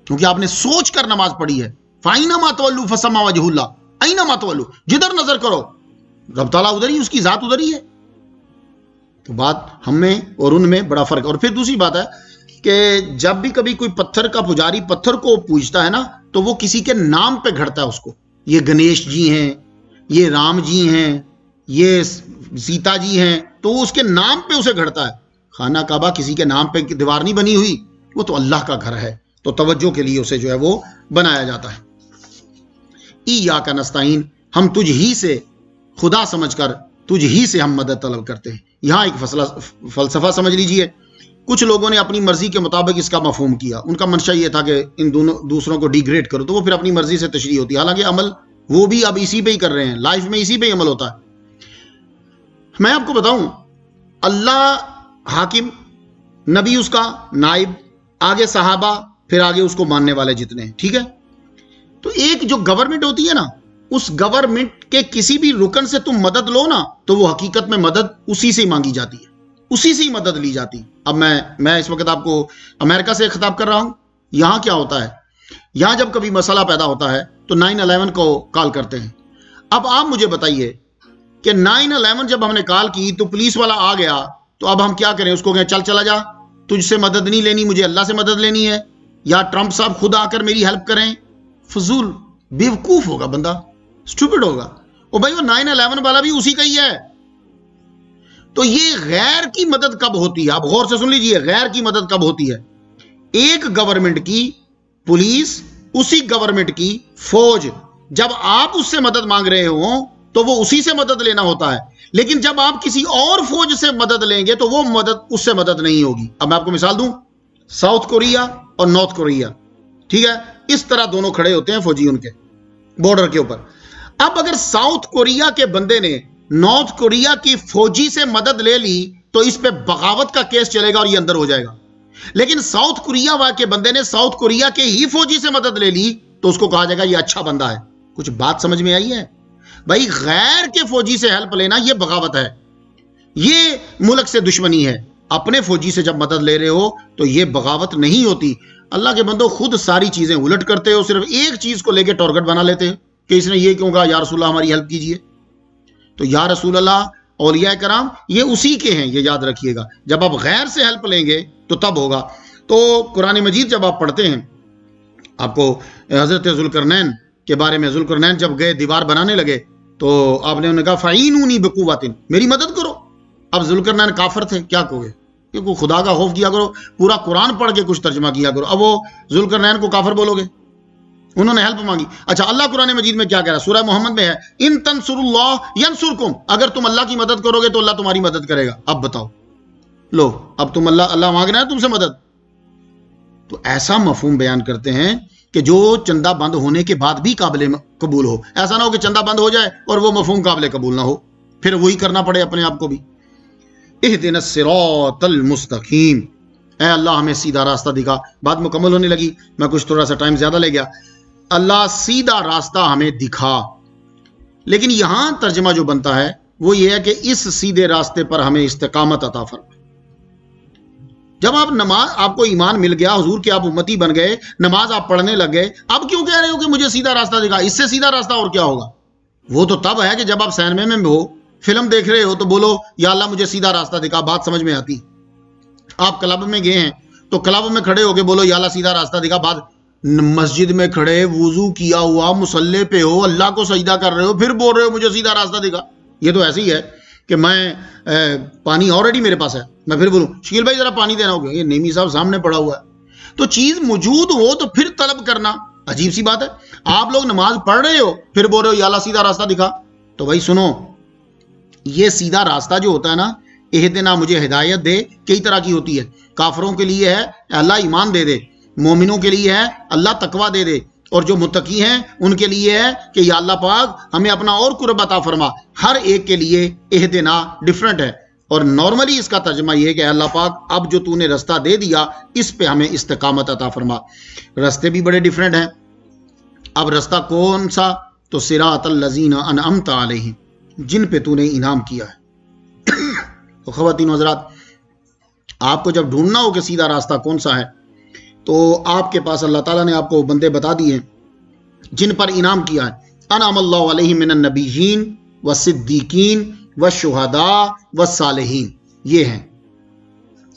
Speaker 1: کیونکہ آپ نے سوچ کر نماز پڑھی ہے. فَأَيْنَمَا تُوَلُّوا فَثَمَّ وَجْهُ اللَّهِ، أَيْنَمَا تُوَلُّوا، جدھر نظر کرو رب تعالیٰ ادھر ہی، اس کی ذات ادھر ہی ہے. تو بات ہم میں اور ان میں بڑا فرق ہے. اور پھر دوسری بات ہے کہ جب بھی کبھی کوئی پتھر کا پجاری پتھر کو پوجتا ہے نا، تو وہ کسی کے نام پہ گھڑتا ہے اس کو. یہ گنیش جی ہیں، یہ رام جی ہیں، یہ سیتا جی ہیں، تو وہ اس کے نام پہ اسے گھڑتا ہے. خانہ کعبہ کسی کے نام پہ دیوار نہیں بنی ہوئی، وہ تو اللہ کا گھر ہے، تو توجہ کے لیے اسے جو ہے وہ بنایا جاتا ہے. ایاک نستعین، ہم تجھ ہی سے خدا سمجھ کر تجھ ہی سے ہم مدد طلب کرتے ہیں. یہاں ایک فلسفہ سمجھ لیجئے. کچھ لوگوں نے اپنی مرضی کے مطابق اس کا مفہوم کیا. ان کا منشا یہ تھا کہ ان دونوں دوسروں کو ڈیگریڈ کرو، تو وہ پھر اپنی مرضی سے تشریح ہوتی ہے. حالانکہ عمل وہ بھی اب اسی پہ ہی کر رہے ہیں، لائف میں اسی پہ ہی عمل ہوتا ہے. میں آپ کو بتاؤں، اللہ حاکم، نبی اس کا نائب، آگے صحابہ، پھر آگے اس کو ماننے والے جتنے ہیں، ٹھیک ہے. تو ایک جو گورنمنٹ ہوتی ہے نا، اس گورنمنٹ کے کسی بھی رکن سے تم مدد لو نا، تو وہ حقیقت میں مدد اسی سے ہی مانگی جاتی ہے، اسی سے ہی مدد لی جاتی. اب میں اس وقت آپ کو امریکہ سے خطاب کر رہا ہوں. یہاں کیا ہوتا ہے، یہاں جب کبھی مسئلہ پیدا ہوتا ہے تو 9/11 کو کال کرتے ہیں. اب آپ مجھے بتائیے کہ 9/11 جب ہم نے کال کی تو پولیس والا آ گیا، تو اب ہم کیا کریں؟ اس کو کہیں چل چلا جا، تجھ سے مدد نہیں لینی، مجھے اللہ سے مدد لینی ہے، یا ٹرمپ صاحب خود آ کر میری ہیلپ کریں؟ فضول بیوقوف ہوگا بندہ، اسٹوپڈ ہوگا. او بھائی وہ 9/11 والا بھی اسی کا ہی ہے. تو یہ غیر کی مدد کب ہوتی ہے؟ آپ غور سے سن لیجئے، غیر کی مدد کب ہوتی ہے؟ ایک گورنمنٹ کی پولیس، اسی گورنمنٹ کی فوج، جب آپ اس سے مدد مانگ رہے ہوں تو وہ اسی سے مدد لینا ہوتا ہے. لیکن جب آپ کسی اور فوج سے مدد لیں گے تو وہ مدد اس سے مدد نہیں ہوگی. اب میں آپ کو مثال دوں، ساؤتھ کوریا اور نارتھ کوریا، ٹھیک ہے، اس طرح دونوں کھڑے ہوتے ہیں فوجی ان کے بارڈر کے اوپر. اب اگر ساؤتھ کوریا کے بندے نے نارتھ کوریا کی فوجی سے مدد لے لی تو اس پہ بغاوت کا کیس چلے گا اور یہ اندر ہو جائے گا. لیکن ساؤتھ کوریا کے بندے نے ساؤتھ کوریا کے ہی فوجی سے مدد لے لی تو اس کو کہا جائے گا یہ اچھا بندہ ہے. کچھ بات سمجھ میں آئی ہے بھائی؟ غیر کے فوجی سے ہیلپ لینا یہ بغاوت ہے، یہ ملک سے دشمنی ہے. اپنے فوجی سے جب مدد لے رہے ہو تو یہ بغاوت نہیں ہوتی. اللہ کے بندو خود ساری چیزیں الٹ کرتے ہو، صرف ایک چیز کو لے کے ٹارگٹ بنا لیتے ہیں کہ اس نے یہ کیوں کہا یا رسول اللہ ہماری ہیلپ کیجئے. تو یا رسول اللہ اولیاء کرام یہ اسی کے ہیں، یہ یاد رکھیے گا. جب آپ غیر سے ہیلپ لیں گے تو تب ہوگا. تو قرآن مجید جب آپ پڑھتے ہیں آپ کو حضرت ذوالقرنین کے بارے میں، ذوالقرنین جب گئے دیوار بنانے لگے تو آپ نے انہیں کہا فَعِینُونِی بِقُوَّةٍ، میری مدد کرو. اب ذوالقرنین کافر تھے، کیا کہو گے کہ کوئی خدا کا خوف کیا کرو، پورا قرآن پڑھ کے کچھ ترجمہ کیا کرو. اب وہ ذوالقرنین کو کافر بولو گے؟ انہوں نے ہیلپ مانگی. اچھا اللہ قرآن مجید میں کیا کہہ رہا ہے؟ سورہ محمد میں ہے ان تنصروا اللہ ینصرکم، اگر تم اللہ کی مدد کرو گے تو اللہ تمہاری مدد کرے گا. اب بتاؤ، لو اب تم اللہ مانگ رہے ہیں تم سے مدد. تو ایسا مفہوم بیان کرتے ہیں کہ جو چندہ بند ہونے کے بعد بھی قابل قبول ہو. ایسا نہ ہو کہ چندہ بند ہو جائے اور وہ مفہوم قابل قبول نہ ہو، پھر وہی کرنا پڑے اپنے آپ کو بھی. اہدنا الصراط المستقیم، اے اللہ ہمیں سیدھا راستہ دکھا. بات مکمل ہونے لگی، میں کچھ تھوڑا سا ٹائم زیادہ لے گیا. اللہ سیدھا راستہ ہمیں دکھا. لیکن یہاں ترجمہ جو بنتا ہے وہ یہ ہے کہ اس سیدھے راستے پر ہمیں استقامت عطا فرما. جب آپ نماز، آپ کو ایمان مل گیا، حضور کے آپ امتی بن گئے، نماز آپ پڑھنے لگ گئے، اب کیوں کہہ رہے ہو کہ مجھے سیدھا راستہ دکھا؟ اس سے سیدھا راستہ اور کیا ہوگا؟ وہ تو تب ہے کہ جب آپ سینما میں ہو، فلم دیکھ رہے ہو تو بولو یا اللہ مجھے سیدھا راستہ دکھا، بات سمجھ میں آتی. آپ کلب میں گئے ہیں تو کلب میں کھڑے ہو کے بولو یا اللہ سیدھا راستہ دکھا. بات مسجد میں کھڑے وضو کیا ہوا مصلی پہ ہو، اللہ کو سجدہ کر رہے ہو، پھر بول رہے ہو مجھے سیدھا راستہ دکھا. یہ تو ایسے ہی ہے کہ میں پانی آلریڈی میرے پاس ہے، میں پھر بولوں شکیل بھائی ذرا پانی دینا ہوگا، یہ نیمی صاحب سامنے پڑا ہوا ہے. تو چیز موجود ہو تو پھر طلب کرنا عجیب سی بات ہے. آپ لوگ نماز پڑھ رہے ہو پھر بول رہے ہو یا اللہ سیدھا راستہ دکھا. تو بھائی سنو، یہ سیدھا راستہ جو ہوتا ہے نا، اہدنا مجھے ہدایت دے، کئی طرح کی ہوتی ہے. کافروں کے لیے ہے اللہ ایمان دے دے، مومنوں کے لیے ہے اللہ تقوی دے دے، اور جو متقی ہیں ان کے لیے ہے کہ یا اللہ پاک ہمیں اپنا اور قرب عطا فرما. ہر ایک کے لیے اہدنا ڈیفرنٹ ہے، اور نارملی اس کا ترجمہ یہ ہے کہ اللہ پاک اب جو تو نے راستہ دے دیا اس پہ ہمیں استقامت عطا فرما. راستے بھی بڑے ڈیفرنٹ ہیں. اب راستہ کون سا؟ تو صراط الذین انعمت علیہم، جن پہ تو نے انعام کیا ہے. تو خواتین و حضرات، آپ کو جب ڈھونڈنا ہو کہ سیدھا راستہ کون سا ہے تو آپ کے پاس اللہ تعالیٰ نے آپ کو بندے بتا دیے جن پر انعام کیا ہے. انعم اللہ علیہم من النبیین والصدیقین والشہداء والصالحین، یہ ہیں،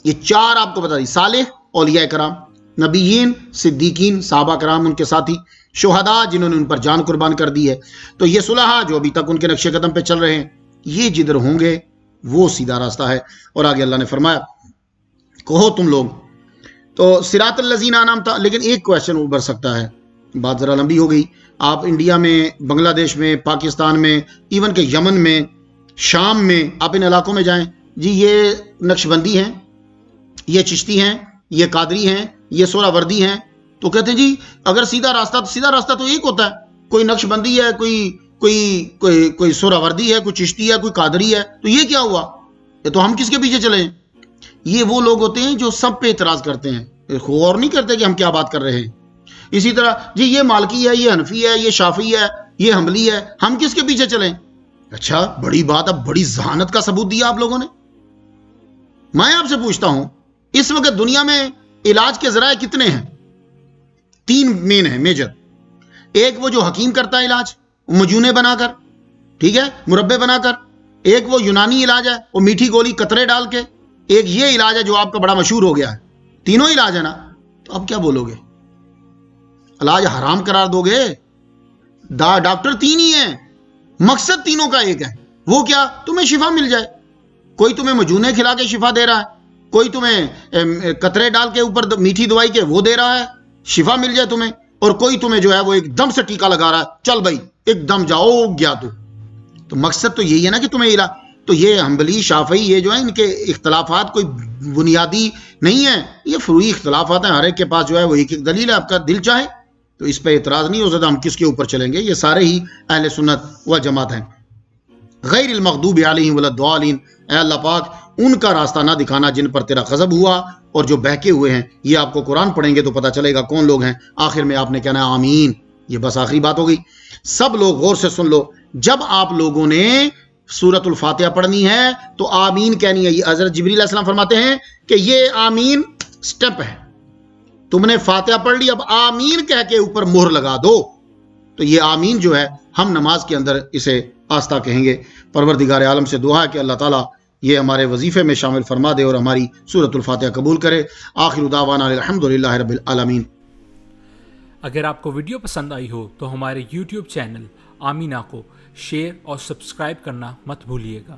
Speaker 1: یہ چار آپ کو بتا دی. صالح اولیاء کرام، نبیین صدیقین صحابہ کرام ان کے ساتھی، شہداء جنہوں نے ان پر جان قربان کر دی ہے. تو یہ صلحاء جو ابھی تک ان کے نقش قدم پہ چل رہے ہیں، یہ جدھر ہوں گے وہ سیدھا راستہ ہے. اور آگے اللہ نے فرمایا کہو تم لوگ تو صراط الذین انعمت. لیکن ایک کویشچن ابھر سکتا ہے، بات ذرا لمبی ہو گئی. آپ انڈیا میں، بنگلہ دیش میں، پاکستان میں، ایون کہ یمن میں، شام میں، آپ ان علاقوں میں جائیں، جی یہ نقش بندی ہیں، یہ چشتی ہیں، یہ قادری ہیں، یہ سورہ وردی ہیں. تو کہتے ہیں جی اگر سیدھا راستہ تو ایک ہوتا ہے، کوئی نقش بندی ہے، کوئی سورہ وردی ہے، کوئی چشتی ہے، کوئی قادری ہے، تو یہ کیا ہوا؟ یہ تو ہم کس کے پیچھے چلیں؟ یہ وہ لوگ ہوتے ہیں جو سب پہ اعتراض کرتے ہیں، غور نہیں کرتے کہ ہم کیا بات کر رہے ہیں. اسی طرح جی یہ مالکی ہے، یہ حنفی ہے، یہ شافعی ہے، یہ حنبلی ہے، ہم کس کے پیچھے چلیں؟ اچھا بڑی بات، اب بڑی ذہانت کا ثبوت دیا آپ لوگوں نے. میں آپ سے پوچھتا ہوں اس وقت دنیا میں علاج کے ذرائع کتنے ہیں؟ 3 مین ہیں، میجر. ایک وہ جو حکیم کرتا ہے علاج مجونے بنا کر، ٹھیک ہے، مربے بنا کر. ایک وہ یونانی علاج ہے، وہ میٹھی گولی قطرے ڈال کے. ایک یہ علاج ہے جو آپ کا بڑا مشہور ہو گیا ہے. تینوں علاج ہے نا. تو اب کیا بولو گے؟ علاج حرام قرار دو گے؟ ڈاکٹر 3 ہی ہیں، مقصد تینوں کا ایک ہے. وہ کیا؟ تمہیں شفا مل جائے. کوئی تمہیں مجونے کھلا کے شفا دے رہا ہے، کوئی تمہیں قطرے ڈال کے اوپر میٹھی دوائی کے وہ دے رہا ہے، شفا مل جائے تمہیں. اور کوئی تمہیں جو ہے وہ ایک دم سے ٹیکا لگا رہا ہے، چل بھائی ایک دم جاؤ گیا تو مقصد تو یہی ہے نا کہ تمہیں علاج. تو یہ حنبلی شافعی یہ جو ہے ان کے اختلافات کوئی بنیادی نہیں ہیں، یہ فروعی اختلافات ہیں. ہر ایک کے پاس جو ہے وہ ایک دلیل ہے. آپ کا دل چاہے تو اس پہ اعتراض نہیں ہو سکتا. ہم کس کے اوپر چلیں گے؟ یہ سارے ہی اہل سنت و جماعت ہیں. غیر المغضوب علیہم ولا الضالین، اے اللہ پاک ان کا راستہ نہ دکھانا جن پر تیرا غضب ہوا اور جو بہکے ہوئے ہیں. یہ آپ کو قرآن پڑھیں گے تو پتہ چلے گا کون لوگ ہیں. آخر میں آپ نے کہنا ہے آمین. یہ بس آخری بات ہو گئی. سب لوگ غور سے سن لو، جب آپ لوگوں نے سورۃ الفاتحہ پڑھنی ہے تو آمین کہنی ہے. یہ حضرت جبریل علیہ السلام فرماتے ہیں کہ یہ آمین سٹیپ ہے. تم نے فاتحہ پڑھ لی، اب آمین کہہ کے اوپر مہر لگا دو. تو یہ آمین جو ہے ہم نماز کے اندر اسے آستہ کہیں گے. پروردگار عالم سے دعا ہے کہ اللہ تعالیٰ یہ ہمارے وظیفے میں شامل فرما دے اور ہماری سورۃ الفاتحہ قبول کرے. آخر دعوانا الحمدللہ رب العالمین.
Speaker 2: اگر آپ کو ویڈیو پسند آئی ہو تو ہمارے YouTube چینل آمینہ کو شیئر اور سبسکرائب کرنا مت بھولیے گا.